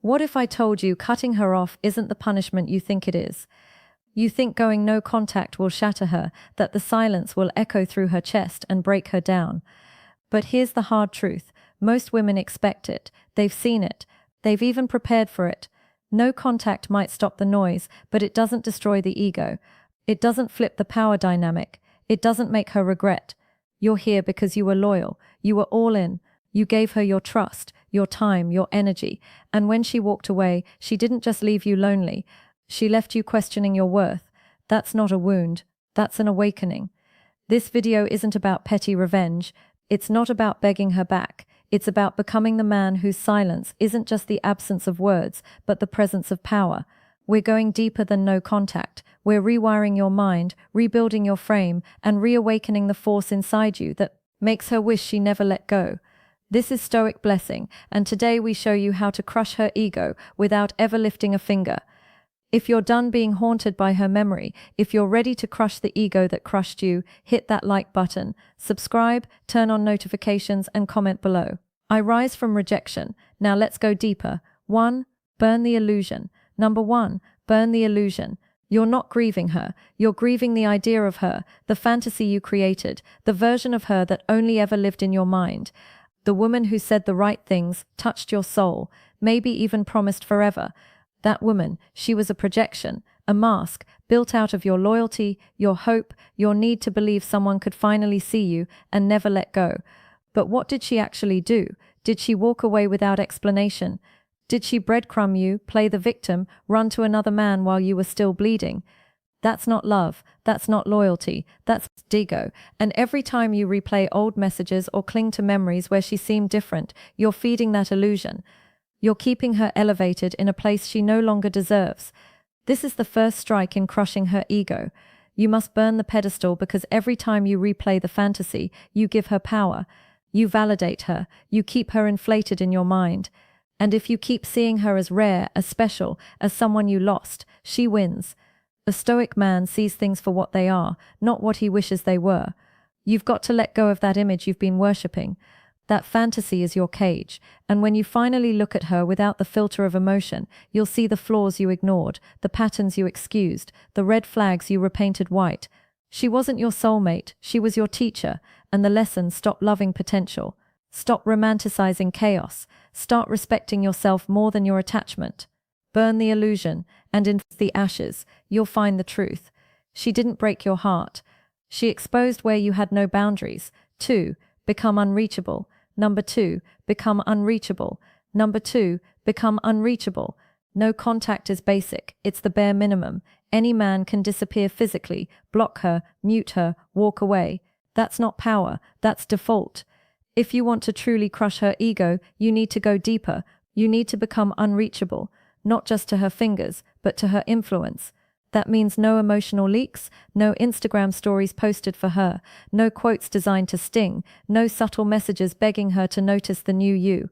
What if I told you cutting her off isn't the punishment you think it is? You think going no contact will shatter her, that the silence will echo through her chest and break her down. But here's the hard truth. Most women expect it. They've seen it. They've even prepared for it. No contact might stop the noise, but it doesn't destroy the ego. It doesn't flip the power dynamic. It doesn't make her regret. You're here because you were loyal. You were all in. You gave her your trust, your time, your energy. And when she walked away, she didn't just leave you lonely. She left you questioning your worth. That's not a wound. That's an awakening. This video isn't about petty revenge. It's not about begging her back. It's about becoming the man whose silence isn't just the absence of words, but the presence of power. We're going deeper than no contact. We're rewiring your mind, rebuilding your frame, and reawakening the force inside you that makes her wish she never let go. This is Stoic Blessing, and today we show you how to crush her ego without ever lifting a finger. If you're done being haunted by her memory, if you're ready to crush the ego that crushed you, hit that like button, subscribe, turn on notifications, and comment below. I rise from rejection. Now let's go deeper. 1. Burn the illusion. Number 1. Burn the illusion. You're not grieving her. You're grieving the idea of her, the fantasy you created, the version of her that only ever lived in your mind. The woman who said the right things, touched your soul, maybe even promised forever. That woman, she was a projection, a mask, built out of your loyalty, your hope, your need to believe someone could finally see you and never let go. But what did she actually do? Did she walk away without explanation? Did she breadcrumb you, play the victim, run to another man while you were still bleeding? That's not love. That's not loyalty. That's ego. And every time you replay old messages or cling to memories where she seemed different, you're feeding that illusion. You're keeping her elevated in a place she no longer deserves. This is the first strike in crushing her ego. You must burn the pedestal because every time you replay the fantasy, you give her power. You validate her. You keep her inflated in your mind. And if you keep seeing her as rare, as special, as someone you lost, she wins. A Stoic man sees things for what they are, not what he wishes they were. You've got to let go of that image you've been worshipping. That fantasy is your cage, and when you finally look at her without the filter of emotion, you'll see the flaws you ignored, the patterns you excused, the red flags you repainted white. She wasn't your soulmate, she was your teacher, and the lesson: stop loving potential. Stop romanticizing chaos. Start respecting yourself more than your attachment. Burn the illusion, and in the ashes, you'll find the truth. She didn't break your heart. She exposed where you had no boundaries. 2. Become unreachable. Number 2. Become unreachable. Number 2. Become unreachable. No contact is basic. It's the bare minimum. Any man can disappear physically, block her, mute her, walk away. That's not power. That's default. If you want to truly crush her ego, you need to go deeper. You need to become unreachable. Not just to her fingers, but to her influence. That means no emotional leaks, no Instagram stories posted for her, no quotes designed to sting, no subtle messages begging her to notice the new you.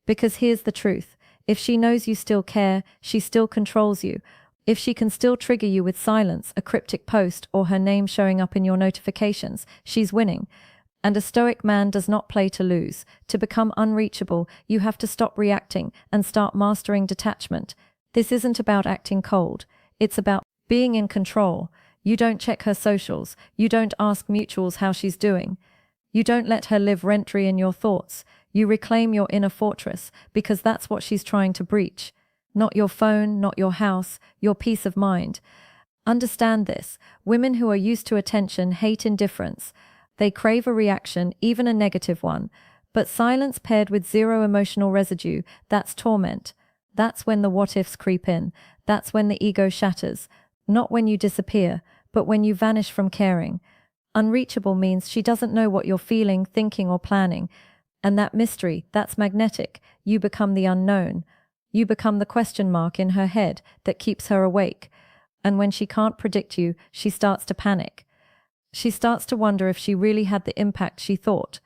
Because here's the truth. If she knows you still care, she still controls you. If she can still trigger you with silence, a cryptic post, or her name showing up in your notifications, she's winning. And a Stoic man does not play to lose. To become unreachable, you have to stop reacting and start mastering detachment. This isn't about acting cold. It's about being in control. You don't check her socials. You don't ask mutuals how she's doing. You don't let her live rent-free in your thoughts. You reclaim your inner fortress, because that's what she's trying to breach. Not your phone, not your house, your peace of mind. Understand this. Women who are used to attention hate indifference. They crave a reaction, even a negative one. But silence paired with zero emotional residue, that's torment. That's when the what-ifs creep in. That's when the ego shatters. Not when you disappear, but when you vanish from caring. Unreachable means she doesn't know what you're feeling, thinking, or planning. And that mystery, that's magnetic. You become the unknown. You become the question mark in her head that keeps her awake. And when she can't predict you, she starts to panic. She starts to wonder if she really had the impact she thought.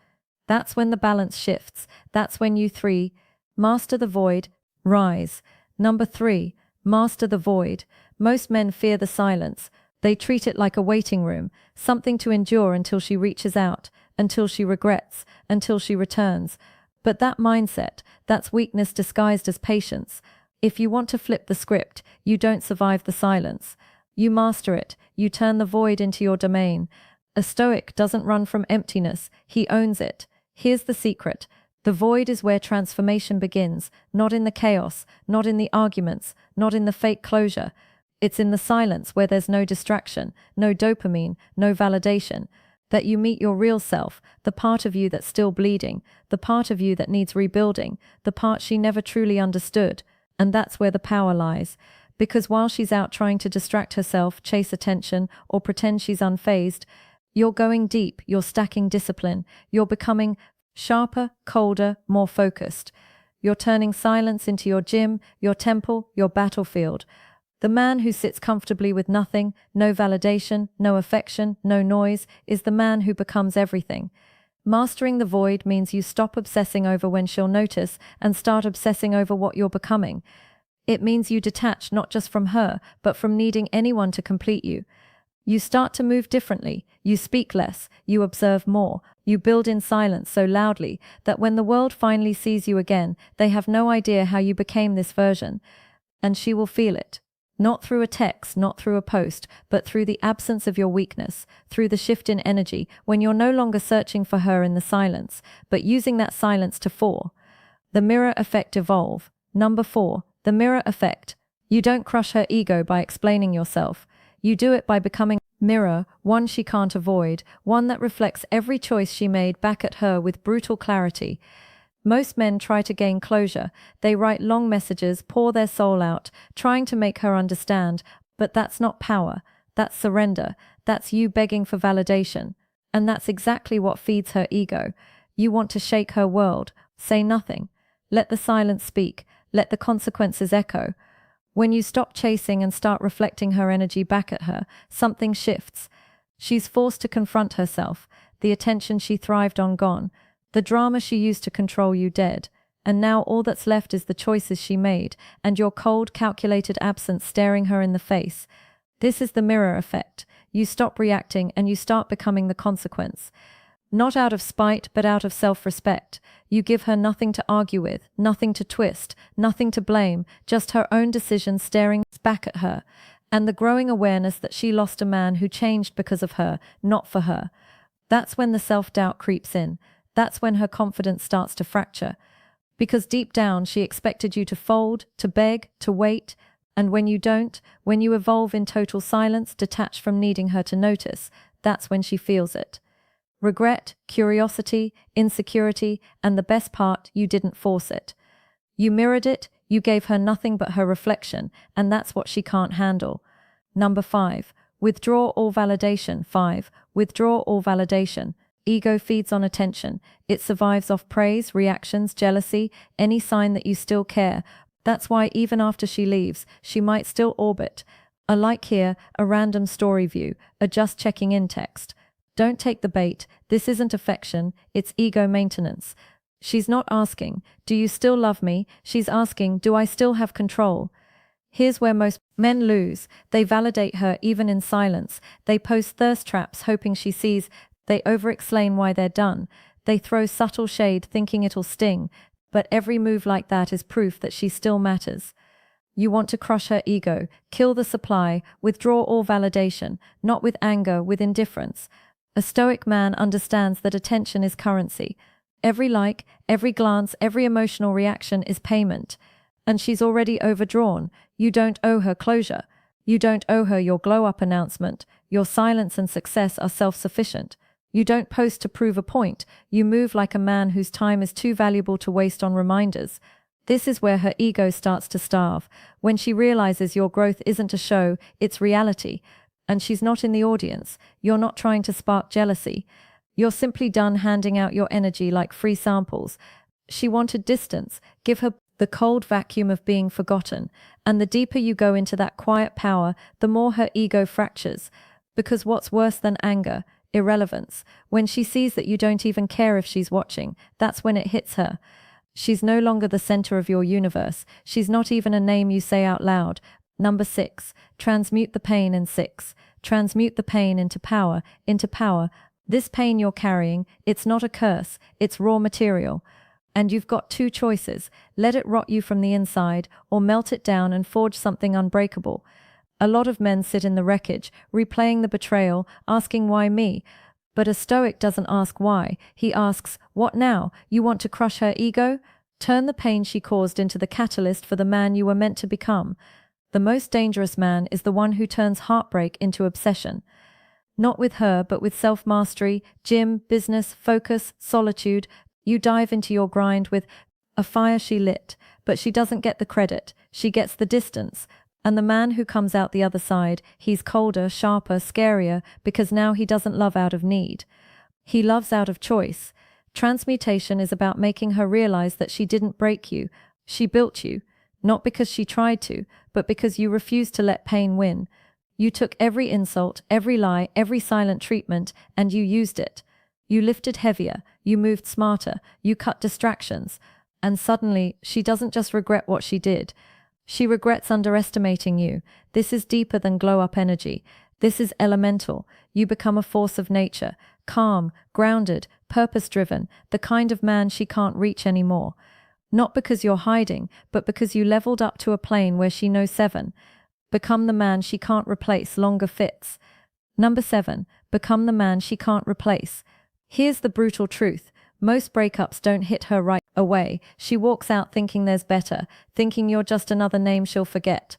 That's when the balance shifts. That's when you 3. Master the void. Rise. Number 3. Master the void. Most men fear the silence. They treat it like a waiting room, something to endure until she reaches out, until she regrets, until she returns. But that mindset, that's weakness disguised as patience. If you want to flip the script, you don't survive the silence. You master it, you turn the void into your domain. A Stoic doesn't run from emptiness, he owns it. Here's the secret. The void is where transformation begins, not in the chaos, not in the arguments, not in the fake closure. It's in the silence where there's no distraction, no dopamine, no validation. That you meet your real self, the part of you that's still bleeding, the part of you that needs rebuilding, the part she never truly understood. And that's where the power lies. Because while she's out trying to distract herself, chase attention, or pretend she's unfazed, you're going deep, you're stacking discipline, you're becoming sharper, colder, more focused. You're turning silence into your gym, your temple, your battlefield. The man who sits comfortably with nothing, no validation, no affection, no noise, is the man who becomes everything. Mastering the void means you stop obsessing over when she'll notice and start obsessing over what you're becoming. It means you detach not just from her, but from needing anyone to complete you. You start to move differently, you speak less, you observe more, you build in silence so loudly that when the world finally sees you again, they have no idea how you became this version. And she will feel it. Not through a text, not through a post, but through the absence of your weakness, through the shift in energy, when you're no longer searching for her in the silence, but using that silence to fall. The mirror effect evolve. Number 4, the mirror effect. You don't crush her ego by explaining yourself. You do it by becoming a mirror, one she can't avoid, one that reflects every choice she made back at her with brutal clarity. Most men try to gain closure. They write long messages, pour their soul out, trying to make her understand, but that's not power. That's surrender. That's you begging for validation. And that's exactly what feeds her ego. You want to shake her world. Say nothing. Let the silence speak. Let the consequences echo. When you stop chasing and start reflecting her energy back at her, something shifts. She's forced to confront herself, the attention she thrived on gone, the drama she used to control you dead, and now all that's left is the choices she made, and your cold, calculated absence staring her in the face. This is the mirror effect. You stop reacting and you start becoming the consequence. Not out of spite, but out of self-respect. You give her nothing to argue with, nothing to twist, nothing to blame, just her own decision staring back at her, and the growing awareness that she lost a man who changed because of her, not for her. That's when the self-doubt creeps in. That's when her confidence starts to fracture. Because deep down she expected you to fold, to beg, to wait, and when you don't, when you evolve in total silence, detached from needing her to notice, that's when she feels it. Regret, curiosity, insecurity, and the best part, you didn't force it. You mirrored it, you gave her nothing but her reflection, and that's what she can't handle. Number 5, withdraw all validation. 5, withdraw all validation. Ego feeds on attention. It survives off praise, reactions, jealousy, any sign that you still care. That's why even after she leaves, she might still orbit. A like here, a random story view, a just checking in text. Don't take the bait. This isn't affection, it's ego maintenance. She's not asking, do you still love me? She's asking, do I still have control? Here's where most men lose. They validate her even in silence. They post thirst traps hoping she sees. They over-explain why they're done. They throw subtle shade thinking it'll sting. But every move like that is proof that she still matters. You want to crush her ego, kill the supply, withdraw all validation, not with anger, with indifference. A Stoic man understands that attention is currency. Every like, every glance, every emotional reaction is payment. And she's already overdrawn. You don't owe her closure. You don't owe her your glow-up announcement. Your silence and success are self-sufficient. You don't post to prove a point. You move like a man whose time is too valuable to waste on reminders. This is where her ego starts to starve, when she realizes your growth isn't a show, it's reality. And she's not in the audience. You're not trying to spark jealousy. You're simply done handing out your energy like free samples. She wanted distance. Give her the cold vacuum of being forgotten. And the deeper you go into that quiet power, the more her ego fractures. Because what's worse than anger? Irrelevance. When she sees that you don't even care if she's watching, that's when it hits her. She's no longer the center of your universe. She's not even a name you say out loud. Number 6, transmute the pain in 6. Transmute the pain into power, into power. This pain you're carrying, it's not a curse, it's raw material. And you've got two choices: let it rot you from the inside, or melt it down and forge something unbreakable. A lot of men sit in the wreckage, replaying the betrayal, asking why me? But a Stoic doesn't ask why. He asks, what now? You want to crush her ego? Turn the pain she caused into the catalyst for the man you were meant to become. The most dangerous man is the one who turns heartbreak into obsession. Not with her, but with self-mastery, gym, business, focus, solitude. You dive into your grind with a fire she lit, but she doesn't get the credit. She gets the distance. And the man who comes out the other side, he's colder, sharper, scarier, because now he doesn't love out of need. He loves out of choice. Transmutation is about making her realize that she didn't break you. She built you, not because she tried to, but because you refused to let pain win. You took every insult, every lie, every silent treatment, and you used it. You lifted heavier, you moved smarter, you cut distractions. And suddenly, she doesn't just regret what she did. She regrets underestimating you. This is deeper than glow-up energy. This is elemental. You become a force of nature, calm, grounded, purpose-driven, the kind of man she can't reach anymore. Not because you're hiding, but because you leveled up to a plane where she knows 7. Become the man she can't replace, longer fits. Number 7, become the man she can't replace. Here's the brutal truth. Most breakups don't hit her right away. She walks out thinking there's better, thinking you're just another name she'll forget,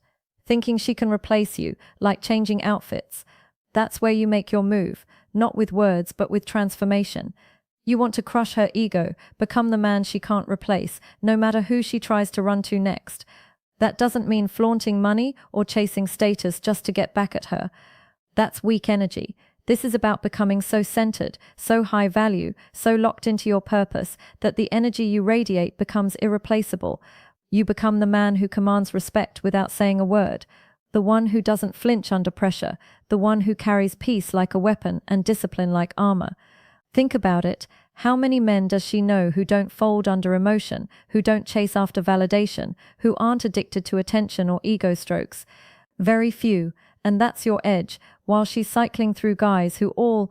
thinking she can replace you, like changing outfits. That's where you make your move, not with words, but with transformation. You want to crush her ego, become the man she can't replace, no matter who she tries to run to next. That doesn't mean flaunting money or chasing status just to get back at her. That's weak energy. This is about becoming so centered, so high value, so locked into your purpose that the energy you radiate becomes irreplaceable. You become the man who commands respect without saying a word, the one who doesn't flinch under pressure, the one who carries peace like a weapon and discipline like armor. Think about it. How many men does she know who don't fold under emotion, who don't chase after validation, who aren't addicted to attention or ego strokes? Very few. And that's your edge. While she's cycling through guys who all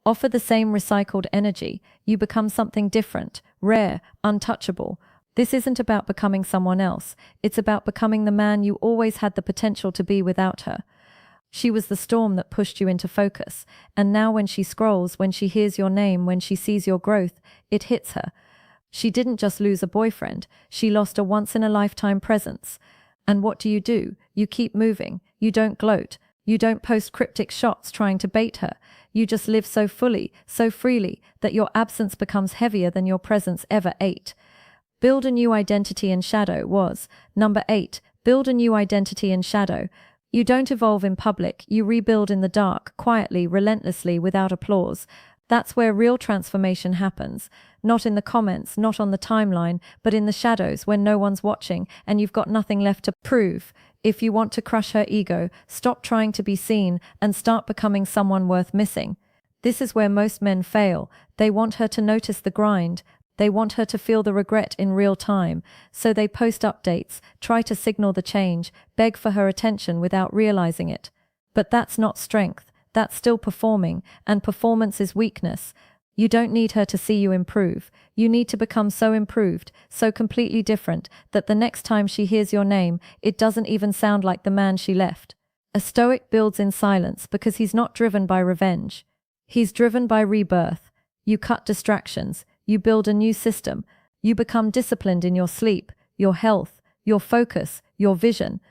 offer the same recycled energy, you become something different, rare, untouchable. This isn't about becoming someone else. It's about becoming the man you always had the potential to be without her. She was the storm that pushed you into focus. And now when she scrolls, when she hears your name, when she sees your growth, it hits her. She didn't just lose a boyfriend. She lost a once-in-a-lifetime presence. And what do? You keep moving. You don't gloat. You don't post cryptic shots trying to bait her. You just live so fully, so freely, that your absence becomes heavier than your presence ever ate. Build a new identity in shadow was number 8. Build a new identity in shadow. You don't evolve in public. You rebuild in the dark, quietly, relentlessly, without applause. That's where real transformation happens. Not in the comments, not on the timeline, but in the shadows when no one's watching and you've got nothing left to prove. If you want to crush her ego, stop trying to be seen and start becoming someone worth missing. This is where most men fail. They want her to notice the grind. They want her to feel the regret in real time. So they post updates, try to signal the change, beg for her attention without realizing it. But that's not strength. That's still performing, and performance is weakness. You don't need her to see you improve. You need to become so improved, so completely different, that the next time she hears your name, it doesn't even sound like the man she left. A Stoic builds in silence because he's not driven by revenge. He's driven by rebirth. You cut distractions. You build a new system. You become disciplined in your sleep, your health, your focus, your vision.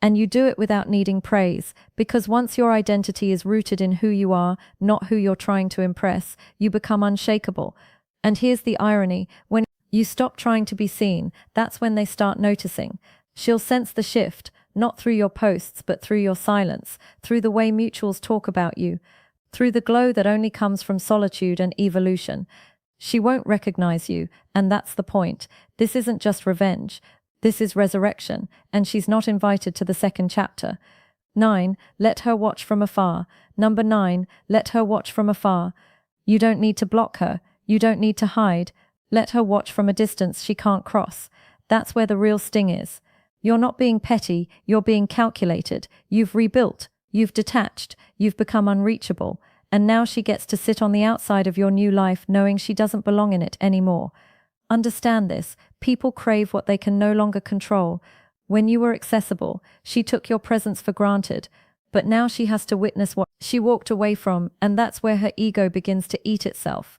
And you do it without needing praise, because once your identity is rooted in who you are, not who you're trying to impress, you become unshakable. And here's the irony: when you stop trying to be seen, that's when they start noticing. She'll sense the shift, not through your posts, but through your silence, through the way mutuals talk about you, through the glow that only comes from solitude and evolution. She won't recognize you, and that's the point. This isn't just revenge. This is resurrection, and she's not invited to the second chapter. 9. Let her watch from afar. Number 9. Let her watch from afar. You don't need to block her. You don't need to hide. Let her watch from a distance she can't cross. That's where the real sting is. You're not being petty, you're being calculated. You've rebuilt. You've detached. You've become unreachable. And now she gets to sit on the outside of your new life knowing she doesn't belong in it anymore. Understand this. People crave what they can no longer control. When you were accessible, she took your presence for granted, but now she has to witness what she walked away from, and that's where her ego begins to eat itself.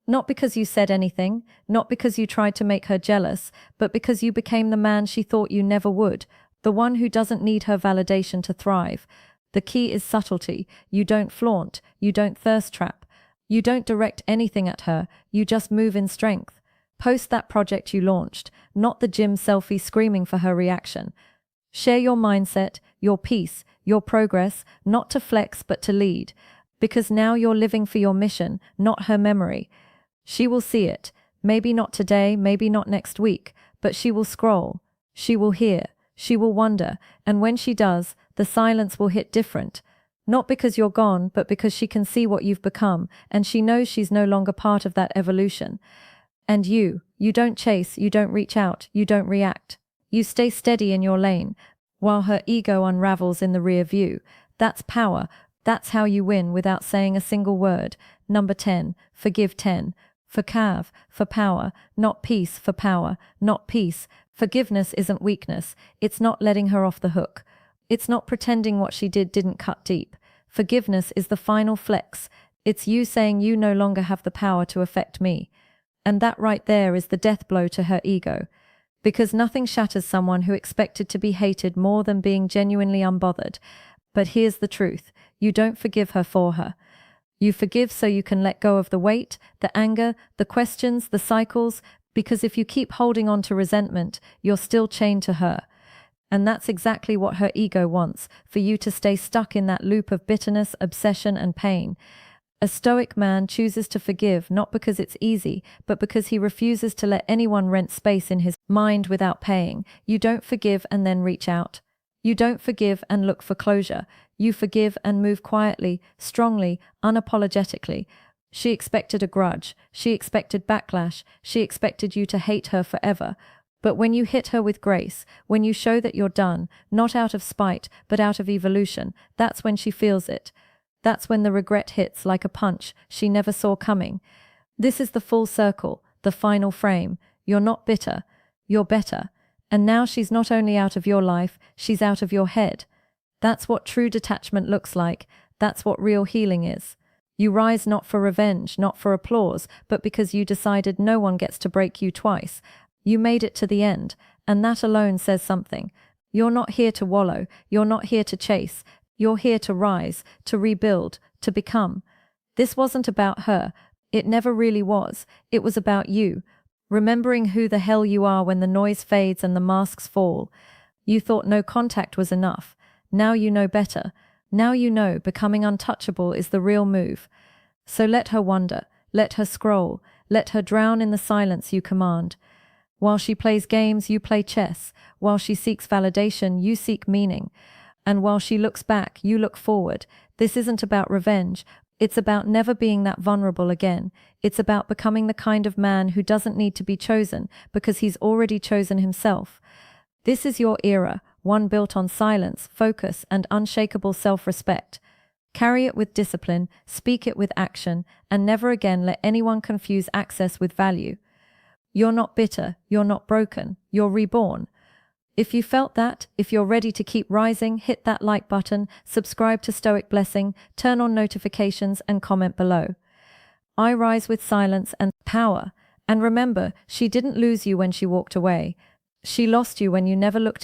Not because you said anything, not because you tried to make her jealous, but because you became the man she thought you never would, the one who doesn't need her validation to thrive. The key is subtlety. You don't flaunt, you don't thirst trap, you don't direct anything at her, you just move in strength. Post that project you launched, not the gym selfie screaming for her reaction. Share your mindset, your peace, your progress, not to flex but to lead, because now you're living for your mission, not her memory. She will see it, maybe not today, maybe not next week, but she will scroll, she will hear, she will wonder, and when she does, the silence will hit different. Not because you're gone, but because she can see what you've become, and she knows she's no longer part of that evolution. And you don't chase, you don't reach out, you don't react. You stay steady in your lane, while her ego unravels in the rear view. That's power. That's how you win without saying a single word. Number 10, forgive 10. Forgive, for power, not peace, for power, not peace. Forgiveness isn't weakness. It's not letting her off the hook. It's not pretending what she did didn't cut deep. Forgiveness is the final flex. It's you saying you no longer have the power to affect me. And that right there is the death blow to her ego. Because nothing shatters someone who expected to be hated more than being genuinely unbothered. But here's the truth. You don't forgive her for her. You forgive so you can let go of the weight, the anger, the questions, the cycles, because if you keep holding on to resentment, you're still chained to her. And that's exactly what her ego wants, for you to stay stuck in that loop of bitterness, obsession, and pain. A Stoic man chooses to forgive not because it's easy, but because he refuses to let anyone rent space in his mind without paying. You don't forgive and then reach out. You don't forgive and look for closure. You forgive and move quietly, strongly, unapologetically. She expected a grudge. She expected backlash. She expected you to hate her forever. But when you hit her with grace, when you show that you're done, not out of spite, but out of evolution, that's when she feels it. That's when the regret hits like a punch she never saw coming. This is the full circle, the final frame. You're not bitter. You're better. And now she's not only out of your life, she's out of your head. That's what true detachment looks like. That's what real healing is. You rise not for revenge, not for applause, but because you decided no one gets to break you twice. You made it to the end, and that alone says something. You're not here to wallow. You're not here to chase. You're here to rise, to rebuild, to become. This wasn't about her. It never really was. It was about you. Remembering who the hell you are when the noise fades and the masks fall. You thought no contact was enough. Now you know better. Now you know becoming untouchable is the real move. So let her wonder. Let her scroll. Let her drown in the silence you command. While she plays games, you play chess. While she seeks validation, you seek meaning. And while she looks back, you look forward. This isn't about revenge. It's about never being that vulnerable again. It's about becoming the kind of man who doesn't need to be chosen because he's already chosen himself. This is your era, one built on silence, focus, and unshakable self-respect. Carry it with discipline, speak it with action, and never again let anyone confuse access with value. You're not bitter, you're not broken, you're reborn. If you felt that, if you're ready to keep rising, hit that like button, subscribe to Stoic Blessing, turn on notifications, and comment below. I rise with silence and power. And remember, she didn't lose you when she walked away. She lost you when you never looked